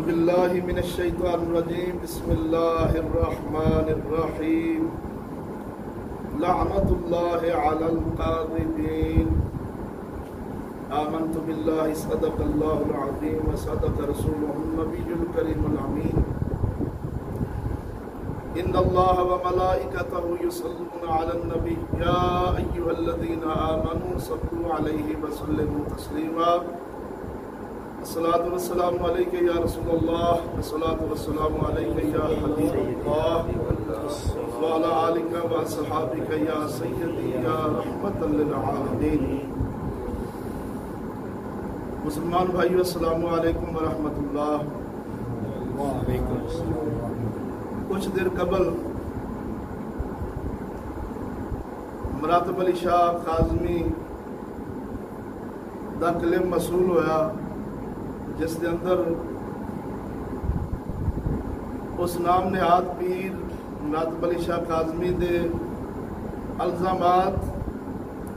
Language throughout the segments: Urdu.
باللہ من الشیطان الرجیم بسم اللہ الرحمن الرحیم لعنت اللہ علی القاذبین آمنت باللہ صدق اللہ العظیم وصدق رسولہ النبی الکریم الامین ان اللہ وملائکتہ یصلون علی النبی یا ایہا الذین آمنوا صلوا علیہ وسلموا تسلیما الصلاة والسلام علیکہ یا رسول اللہ الصلاة والسلام علیکہ یا حبیب اللہ وعلی آلکہ وصحابکہ یا سیدی یا رحمت للعالمین. مسلمان بھائیو السلام علیکم ورحمت اللہ. وعلیکم السلام. کچھ دیر قبل مراتب علی شاہ کاظمی دا کلم مسئول ہویا جس کے اندر اس نام نہاد پیر مراتب علی شاہ کاظمی دے الزامات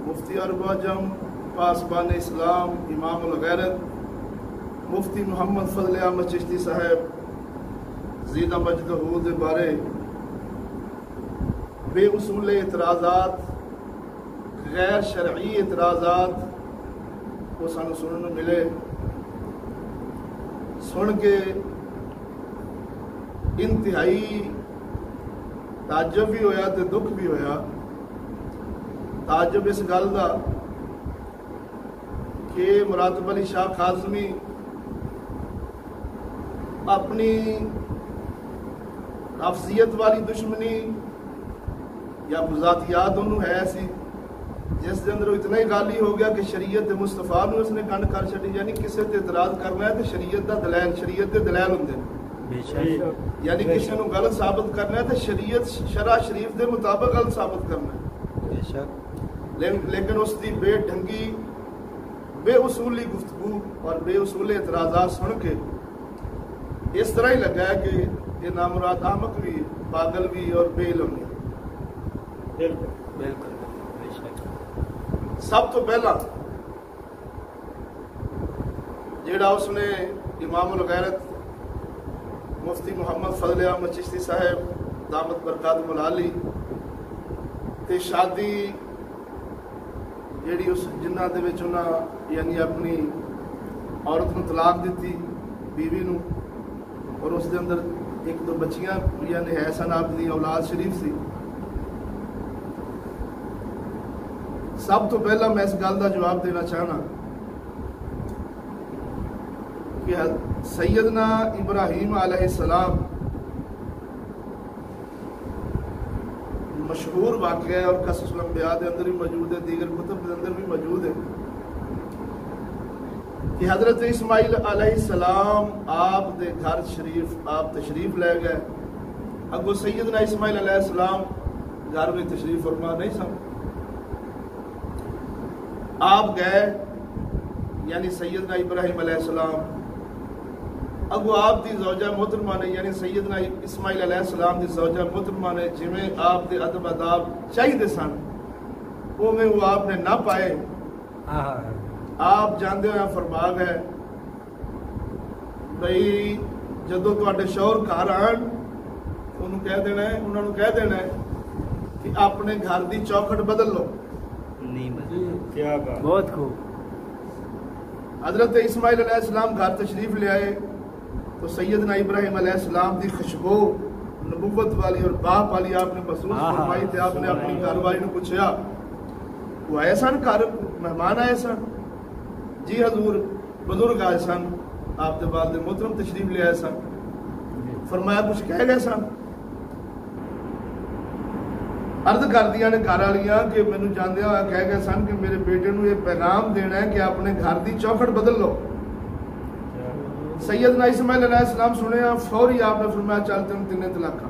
مفتی عرب اعجم پاسبان اسلام امام الغیرت مفتی محمد فضل احمد چشتی صاحب زیدہ مجدہو دے بارے بے اصول اعتراضات غیر شرعی اعتراضات کو سانو سننے ملے. سن کے انتہائی تعجب بھی ہویا تے دکھ بھی ہویا. تعجب اس گل دا کہ مراتب علی شاہ کاظمی اپنی افضیت والی دشمنی یا ذاتیات انہوں ہے ایسی جس کے اندر اتنا ہی غالی ہو گیا کہ شریعت مصطفیٰ نو اس نے گنڈ کر چھڑی. یعنی کسی تے اعتراض کرنا ہے تو شریعت دا دلائل شریعت دے دلائل ہوندے. یعنی کسی نو غلط ثابت کرنا ہے تو شریعت شرع شریف دے مطابق غلط ثابت کرنا ہے. لیکن اس دی بے ڈھنگی بے اصولی گفتگو اور بے اصول اعتراضات سن کے اس طرح ہی لگا ہے کہ یہ نامراد احمق بھی پاگل بھی اور بے علم بھی. بالکل. سب تو پہلا جیڑا اس نے امام الغیرت مفتی محمد فضل احمد چشتی صاحب دامت برکات العالی تے شادی جیڑی اس جنہ دے وچ انہاں یعنی اپنی عورت نو طلاق دیتی بیوی نو اور اس دے اندر ایک دو بچیاں یعنی ہے سن اپنی اولاد شریف سی. سب تو پہلا میں اس گل کا جواب دینا چاہنا کہ سیدنا ابراہیم علیہ السلام مشہور واقعہ ہے اور قصص الانبیاء دے اندر بھی موجود ہے, دیگر کتب دے اندر بھی موجود ہے کہ حضرت اسماعیل علیہ السلام آپ دے گھر شریف آپ تشریف لے گئے. اگو سیدنا اسماعیل علیہ السلام گھر میں تشریف فرما نہیں سن. آپ گئے یعنی سیدنا ابراہیم علیہ السلام اگو آپ دی زوجہ محترمہ نے یعنی سیدنا اسماعیل علیہ السلام دی زوجہ محترمہ نے جویں آپ دے ادب اداب چاہیے سن وہ میں وہ آپ نے نہ پائے. آپ جاندے ہوئے فرما گئے بھئی جدو تواڈے شوہر گھر آن انہوں کہہ دینا ہے کہ اپنے گھر دی چوکھٹ بدل لو. بہت خوب. حضرت اسماعیل علیہ السلام گھر تشریف لے آئے تو سیدنا ابراہیم علیہ السلام دی خوشبو نبوت والی اور باپ والی آپ نے محسوس فرمائی تھی. آپ نے اپنی گھر والی نے پوچھا وہ آئے سن گھر مہمان آئے سن؟ جی حضور بزرگ آئے سن آپ دے والد محترم تشریف لے آئے سن. فرمایا کچھ کہہ گئے سن؟ عرض کر دیا نے گھر والیاں کہ مینوں جاندے ہوئے کہہ گئے سن کہ میرے بیٹے نو یہ پیغام دینا ہے کہ اپنے گھر دی چوکھٹ بدل لو. سیدنا اسماعیل علیہ السلام سنے فوری آپ نے فرمایا چل تین تینے طلاق.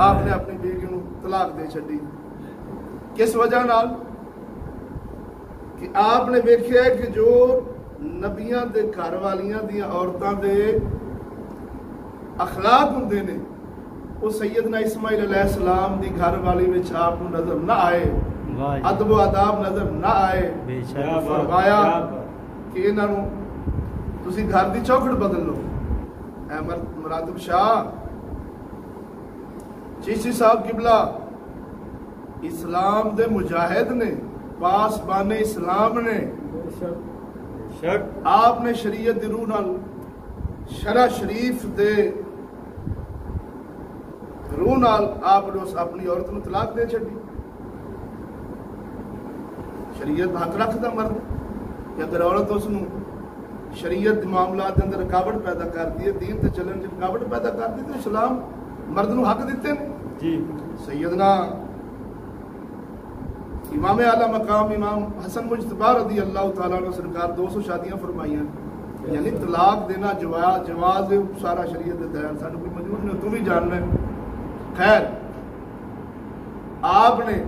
آپ نے اپنی بیوی نو طلاق دے چھڈی. کس وجہ نال؟ کہ آپ نے ویکھیا ہے کہ جو نبیاں دے گھر والیاں دیاں عورتاں دے اخلاق ہوندے نے وہ سیدنا اسماعیل علیہ السلام دی گھر والی وچ آپ کو نظر نہ آئے. ادب و آداب نظر نہ آئے. فرمایا کہ انہاں نوں تسی گھر دی چوکھٹ بدل لو. مراتب شاہ چیشتی صاحب قبلہ اسلام دے مجاہد نے، پاسبان اسلام نے، آپ نے شریعت دی روح نال شرع شریف دے روح نال آپ نے اپنی عورت نو طلاق دے چھڈی. شریعت حق رکھدا مرد کہ اگر عورت اس نو شریعت معاملات کے اندر رکاوٹ پیدا کرتی ہے، دین تے چلن کی رکاوٹ پیدا کرتی ہے، تو اسلام مرد نو حق دیتے ہیں. جی سیدنا امام اعلیٰ مقام امام حسن مجتبی رضی اللہ تعالیٰ عنہ سرکار 200 شادیاں فرمائیاں، یعنی طلاق دینا جواز سارا شریعت دے دائر سانو کوئی موجود نہیں، تو بھی جاننا ہے. خیر آپ نے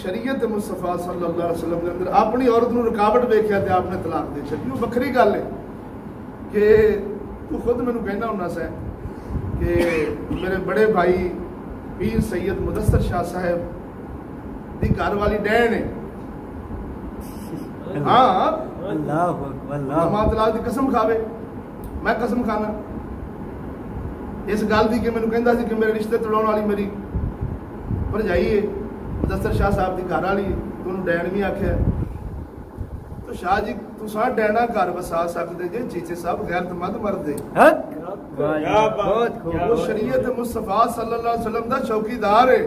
شریعت مصطفیٰ صلی اللہ علیہ وسلم کے اندر اپنی عورت نو رکاوٹ دیکھا تے آپ نے طلاق دے چھڈی. وہ بکری گل ہے کہ تو خود مینوں کہنا ہونا سا کہ میرے بڑے بھائی پیر سید مدثر شاہ صاحب دی گھر والی ڈین ہے. ہاں اللہ اکبر ماں طلاق دی قسم کھاوے، میں قسم کھانا اس گل دی کہ مینوں کہندا سی کہ میرے رشتے توڑاؤن والی میری بھرجائی ہے مدثر شاہ صاحب دی گھر والی، تو انہوں ڈین بھی آکھیا. تو شاہ جی تساں ڈینا گھر وسا سکدے جے، چیچے صاحب غیرت مند مرد دے. وہ شریعت مصطفیٰ صلی اللہ علیہ وسلم دا چوکیدار ہے،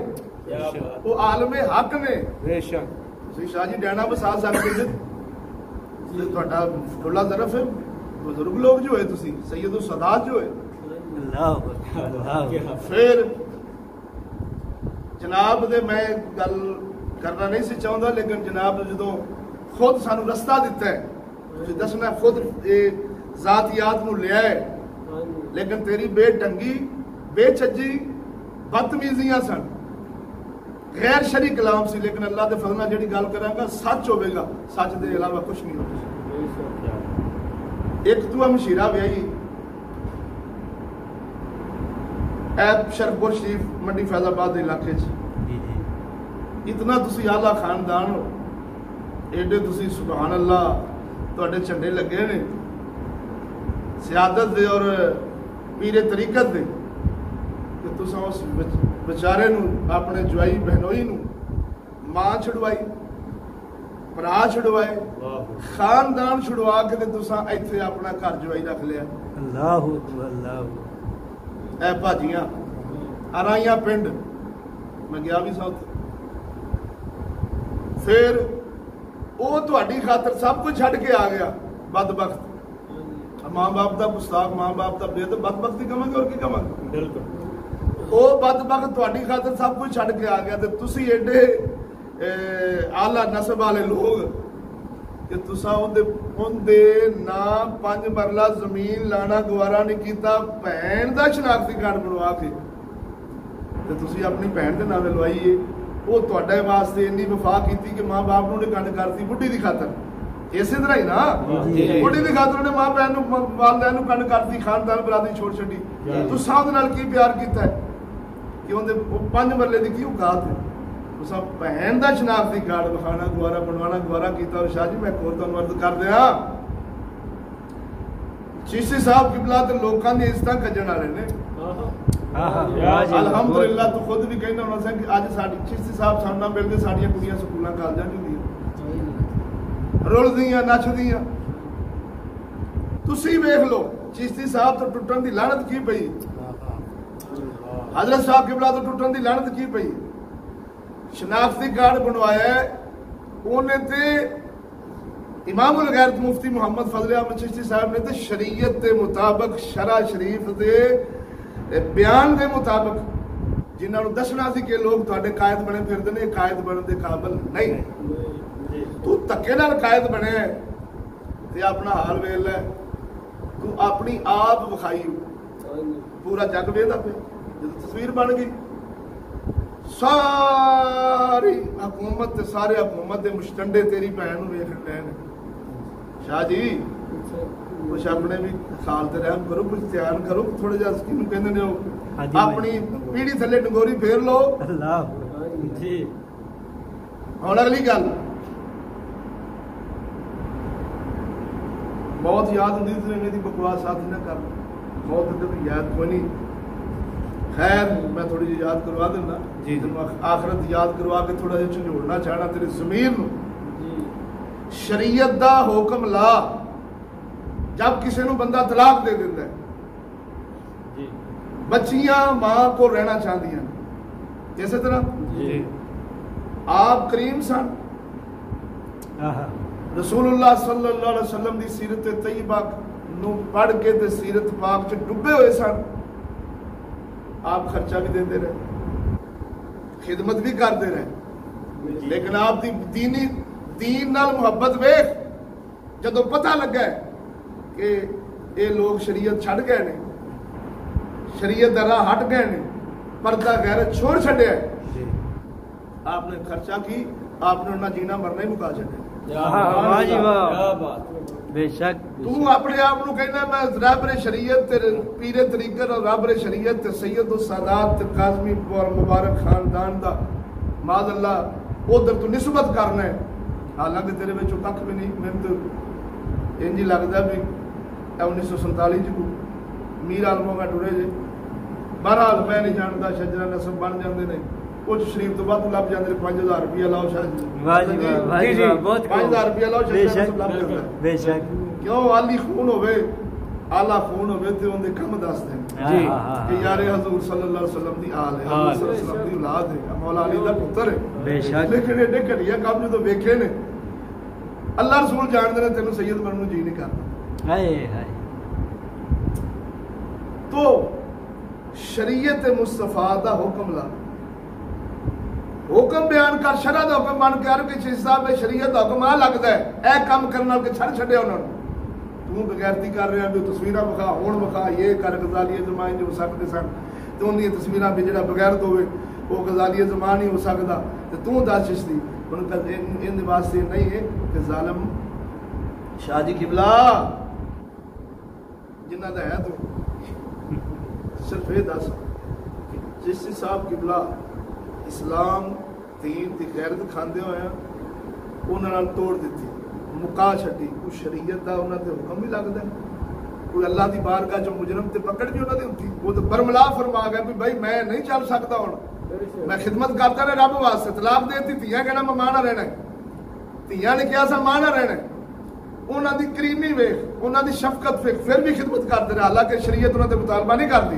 وہ عالم حق نے. بے شک تسی شاہ جی ڈینا وسا سکدے جے، تہاڈا کھلا ظرف ہے. بزرگ لوگ جو ہے تسی سید السادات جو ہے. پھر جناب دے میں گل کرنا نہیں سی چاہتا، لیکن جناب جدو خود سانو رستہ دیتا ہے دسنا خود ذاتیات نو لیا ہے، لیکن تیری بے ٹنگی بے چجی بدتمیزیاں سن، غیر شرعی کلام سی، لیکن اللہ دے فضل نال جڑی گل کراں گا سچ ہوے گا، سچ دے علاوہ کچھ نہیں ہوگا. ایک تو مشیرہ ویائی ایپ شرپور شریف منڈی فیض آباد علاقے اتنا تسی اعلیٰ خاندان ہو، ایڈے تسی سبحان اللہ تواڈے جھنڈے لگے نے سیادت دے اور پیر طریقت دے، کہ تساں اس بیچارے نو اپنے جوائی بہنوئی نو ماں چھڑوائی، بھرا چھڑوائے، خاندان چھڑوا کے تے تساں ایتھے اپنا گھر جوائی رکھ لیا. اللہ اللہ اے بھاجیاں آرائیاں پنڈ میں گیا بھی ساتھ. پھر وہ تہاڈی خاطر سب کچھ چھڈ کے آ گیا بدبخت. ماں باپ دا گستاخ، ماں باپ دا بے ادب، بدبختی کہاں گے اور کی کہاں گے. بالکل وہ بدبخت تہاڈی خاطر سب کچھ چھڈ کے آ گیا تے تسی ایڈے اعلیٰ نسب والے لوگ کہ تساں اندے نام 5 مرلہ زمین لانا گوارا نہیں کیتا، بہن دا شناختی کارڈ بنوا کے تے تسی اپنی بہن دے نام لوائیے. وہ تہاڈے واسطے اتنی وفا کیتی کہ ماں باپ نوں نے کنڈ کرتی بڈھی دی خاطر. اسی طرح ہی نا بڈھی دی خاطر نے ماں بہن والدین نوں کنڈ کرتی، خاندان برادری چھوڑ چھڈی. تساں دے نال کی پیار کیتا ہے کہ اون دے 5 مرلے دی کی اوقات ہے. تساں بہن دا شناختی کارڈ وکھانا گوارا بنوانا گوارا کیتا. اور شاہ جی میں ایک اور تانوں عرض کر دیاں، چشتی صاحب قبلہ تے لوکاں دی عزتاں کجن والے نے. الحمدللہ تو خود بھی کہنا ہونا سا کہ اج ساڈی چشتی صاحب سان نال مل کے ساڈیاں کڑیاں سکولاں کالجاں ہوندیاں رلدیاں نچدیاں. تسی ویکھ لو چشتی صاحب تو ٹوٹن دی لعنت کی پئی، حضرت صاحب قبلہ تو ٹوٹن دی لعنت کی پئی. شناختی کارڈ بنوایا ہے انہیں تے امام الغیرت مفتی محمد فضل احمد چشتی صاحب نے تے شریعت دے مطابق شرع شریف دے بیان دے مطابق جنہاں نوں دسنا سی کہ لوگ تہاڈے قائد بنے پھردے نے، قائد بنن دے قابل نہیں. تو تکے نال قائد بنے تے اپنا حال ویل لے. تو اپنی آپ وکھائی پورا جگ ویکھدا پیا جدوں تصویر بن گئی. ساری حکومت تے سارے حکومت دے مشتنڈے تیری بہن نوں ویکھن لے نے. شاہ جی کچھ اپنے بھی خیال تے رحم کرو، کچھ دھیان کرو، تھوڑا جہا کینوں کہندے نے اپنی پیڑھی تھلے ڈنگوری پھیر لو. اللہ جی ہن اگلی گل بہت یاد ہوندی تے انہاں دی بکواس ساتھ نہ کر. موت تے بھی یاد کوئی نہیں. خیر میں تھوڑی جی یاد کروا دینا جی. آخرت یاد کروا کے تھوڑا جہا جھنجھوڑنا چاہنا تیری ضمیر نو. شریعت دا حکم لا جب کسی نو بندہ طلاق دے دیتا ہے, بچیاں ماں کو رہنا چاہتی ہیں اسی طرح جی. آپ کریم سن, رسول اللہ صلی اللہ علیہ وسلم دی سیرت طیبہ نو پڑھ کے تے سیرت پاک چ ڈبے ہوئے سن. آپ خرچہ بھی دیتے رہے, خدمت بھی کرتے رہے, لیکن آپ دی دین نال محبت ویکھ جدو پتہ لگا ہے کہ یہ لوگ شریعت چھڑ گئے نے, شریعت دا راہ ہٹ گئے نے, پردہ غیرت چھوڑ چھڈیا ہے, آپ نے خرچہ کی, آپ نے انہاں جینا مرنا ہی مکا چھڈیا. واہ جی واہ, بے شک. تو اپنے آپ کو کہنا میں رہبر شریعت تے پیر طریقت اور رہبر شریعت تے سید السادات تے کاظمی اور مبارک خاندان دا معاذ اللہ ادھر تو نسبت کرنا ہے, حالانکہ تیرے وچوں کھ بھی نہیں. میں تو انج لگدا بھی 1947 کو میر عالموں میں ٹرے جے. بہرحال میں نہیں جانتا شجرا نسب بن جاندے نے, کچھ شریف تو بعد لب جاندے 5000 روپیہ لاؤ شاید. واہ جی واہ, واہ جی واہ, بہت 5000 روپیہ لاؤ بے شجرا شک, نسب لب جاندا ہے. بے شک. کیوں آلی خون ہوئے, آلہ خون ہوئے تے ان دے کم دس دیں جی کہ یار حضور صلی اللہ علیہ وسلم دی آل ہے, حضور صلی اللہ علیہ وسلم دی اولاد ہے, مولا علی دا پتر ہے. بے شک. لیکن ایڈے گھٹیا کام جو ویکھے نے, اللہ رسول جانتے نے تینوں سید بننے نوں جی نہیں کرتا. ہائے ہائے. تو شریعت مصطفیٰ دا حکم لا, حکم بیان کر, شرع دا حکم بن کے ہر کسی حساب میں شریعت دا حکم آ لگتا ہے اے کام کرنے والے چھڑ چھڈے انہوں نے. تو بغیرتی کر رہے ہیں جو تصویراں بکھا ہون بکھا یہ کر غزالی زمان جو ہو سکتے سن, تو ان دی تصویراں بھی جڑا بغیرت ہوئے وہ غزالی زمان ہی ہو سکتا, تو دس چشتی ان واسطے نہیں ہے کہ ظالم شاہ جی قبلہ جنہ دا ہے تو صرف یہ دس چشتی صاحب قبلہ اسلام دین تی غیرت کھاندے ہوئے ہیں, انہوں نے توڑ دیتی, مکا چھٹی. کوئی شریعت دا انہوں نے حکم بھی لگتا ہے, کوئی اللہ دی بارگاہ جو مجرم تے پکڑ بھی انہوں نے ہوتی, وہ تو برملا فرما گیا بھائی میں نہیں چل سکتا ہوں, میں خدمت کرتا رہا رب واسطے. طلاق دیتی تھیاں کہنا میں ماں نہ رہنا ہے, تھیاں نے کیا سا ماں نہ رہنا ہے. انہوں دی کریمی ویکھ, انہوں دی شفقت ویکھ, پھر بھی خدمت کرتے رہے, حالانکہ شریعت انہوں نے مطالبہ نہیں کرتی,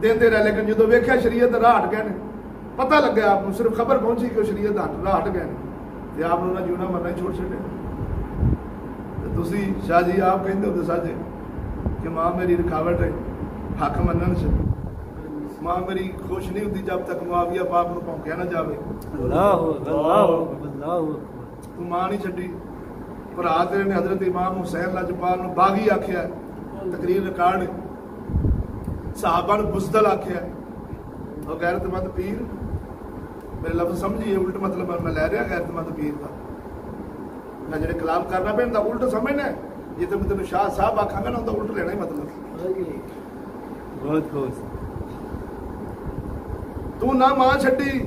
دیندے رہے. لیکن جدو ویکھیا شریعت راہ ہٹ گئے نے, پتہ لگا آپ کو, صرف خبر پہنچی کہ شریعت راہ ہٹ گئے نے, تے آپ نے جیونا مرنا ہی چھوڑ چھڈے. تسی شاہ جی آپ کہندے ہو سچ کہ ماں میری رکاوٹ ہے حق منن سے, ماں میری خوش نہیں ہوتی جب تک معاویہ پاک نو پونکیا نہ جاوے. اللہ اللہ اللہ. تو ماں نہیں چھڈی. بھرا تیرے نے حضرت امام حسین لاجپال نو باغی آکھیا, تقریر ریکارڈ, صحابہ نے بزدل آکھیا, اور غیرت مند پیر, میرے لفظ سمجھیے الٹ مطلب میں لے رہا غیرت مند پیر کا, میں جڑے کلام کرنا پہ الٹ سمجھنا ہے, جی تو میں تینوں شاہ صاحب آکھاں گا نا تو الٹ لینا ہی مطلب. بہت خوش. تو نہ ماں چھڈی,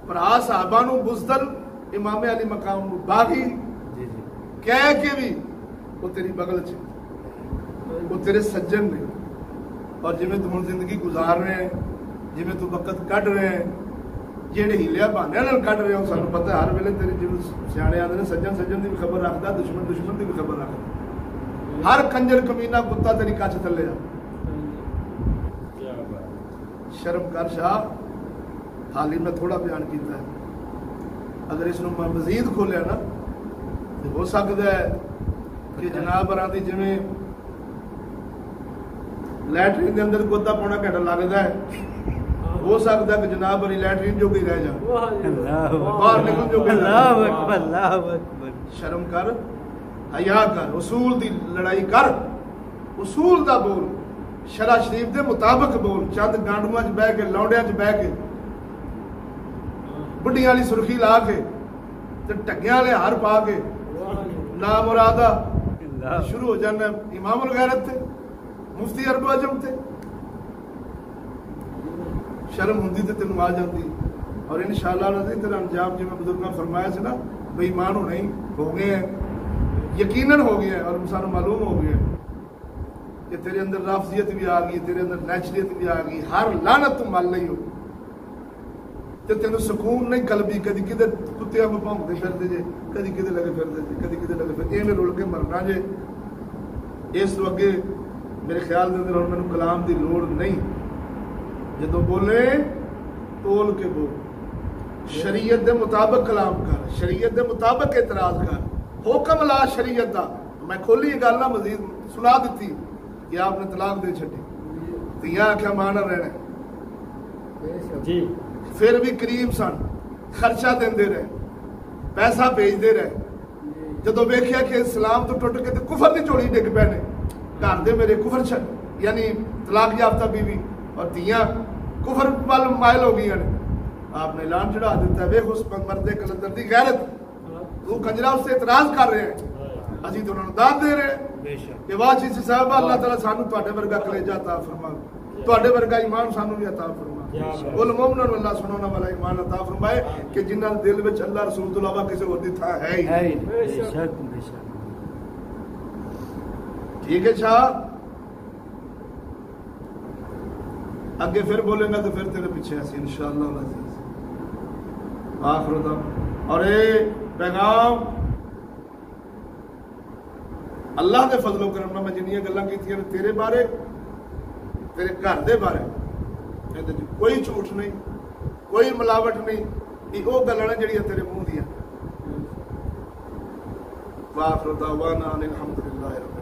بھرا صحابہ نو بزدل, امام علی مقام نو باغی کہہ کے بھی وہ تیری بغل چ, وہ تیرے سجن نے, اور جی میں تم زندگی گزار رہے ہیں, جی میں تو وقت کٹ رہے ہیں, جہے ہیلیا بہانے نال کٹ رہے ہو, سانو پتہ ہے ہر ویلے تیری جی سیانے آتے ہیں سجن سجن کی بھی خبر رکھتا, دشمن دشمن کی بھی خبر رکھتا, ہر کنجر کمینہ کتا تیری کچھ تھلے آ. شرم کر شاہ, حال ہی میں تھوڑا بیان کیتا ہے, اگر اس میں مزید کھولیا نا تو ہو سکتا ہے کہ جناب برادری جویں لیٹرین دے اندر گوتا پونا گھنٹہ لگتا ہے, ہو سکتا ہے کہ جناب بری لیٹرین جو بھی رہ جائے, باہر نکل جو بھی. اللہ اکبر اللہ اکبر. شرم کر, حیا کر, اصول دی لڑائی کر, اصول دا بول, شرع شریف دے مطابق بول. چند گانڈواں چ بہ کے, لونڈیاں چ بہ کے, بڈیاں والی سرخی لا کے تے ٹگیاں والے ہار پا کے نام مرادہ شروع ہو جانا امام الغیرت تے, مفتی عرب و عجم تے. شرم ہوندی تے تینوں آ جاندی, اور انشاءاللہ نظر تیرا انجام جو میں بزرگاں فرمایا سے نا بے ایمان ہونا ہی ہو گئے ہیں, یقیناً ہو گیا ہے, اور سانو معلوم ہو گیا ہے تیرے اندر رافضیت بھی آ گئی، تیرے اندر نیچریت بھی آ گئی، ہر لعنت تو مل نہیں ہو تے تینوں سکون نہیں قلبی، کدی کدے کتیاں میں بھونکدے پھردے جے، کدی کدے لگے پھردے جے، کدی کدے لگے پھردے، ایویں رل کے مرنا جے۔ اس تو اگے میرے خیال دے اندر مینوں کلام دی لوڑ نہیں، جدوں بولے تول کے بول، شریعت دے مطابق کلام کر، شریعت دے مطابق اعتراض کر، حکم لا شریعت دا۔ میں کھولی یہ گل نہ مزید سنا دیتی کہ آپ نے طلاق دے چھڈی، تیاں آکھیا ماں نہ رہنا جی، پھر بھی کریم سن، خرچہ دیندے رہے، پیسہ بھیجتے رہے۔ جدو ویکھیا کہ اسلام تو ٹوٹ کے تو کفر دی چوڑی ڈگ پے نے، گھر دے میرے کفر یعنی طلاق یافتہ بیوی اور دھیاں کفر وال مائل ہو گئی ہیں، آپ نے اعلان چڑھا دیتا ہے، ویکھ اس مردے کلندر دی غیرت، وہ کنجرا اس سے اعتراض کر رہے ہیں، اسی تو انہوں نے داد دے رہے ہیں کہ واہ چیز صاحب اللہ تعالیٰ سانو تواڈے ورگا کلیجہ عطا فرما، تواڈے ورگا ایمان سانو بھی عطا فرما، المومن اللہ سنونا والا ایمان عطا فرمائے کہ جنہاں دل وچ اللہ رسول تو علاوہ کسی اور دی تھا ہے ہی۔ بے شک بے شک۔ ٹھیک ہے شاہ، اگے پھر بولیں گا تو پھر تیرے پیچھے ایسی انشاءاللہ العزیز آخر تک۔ اور اے پیغام اللہ دے فضل و کرم نال میں جنیاں گلاں کیتیاں تیرے بارے، تیرے گھر دے بارے، کوئی جھوٹ نہیں، کوئی ملاوٹ نہیں، یہ وہ گلاں نے جڑیاں تیرے منہ دیاں۔ واخر دعوانا الحمدللہ۔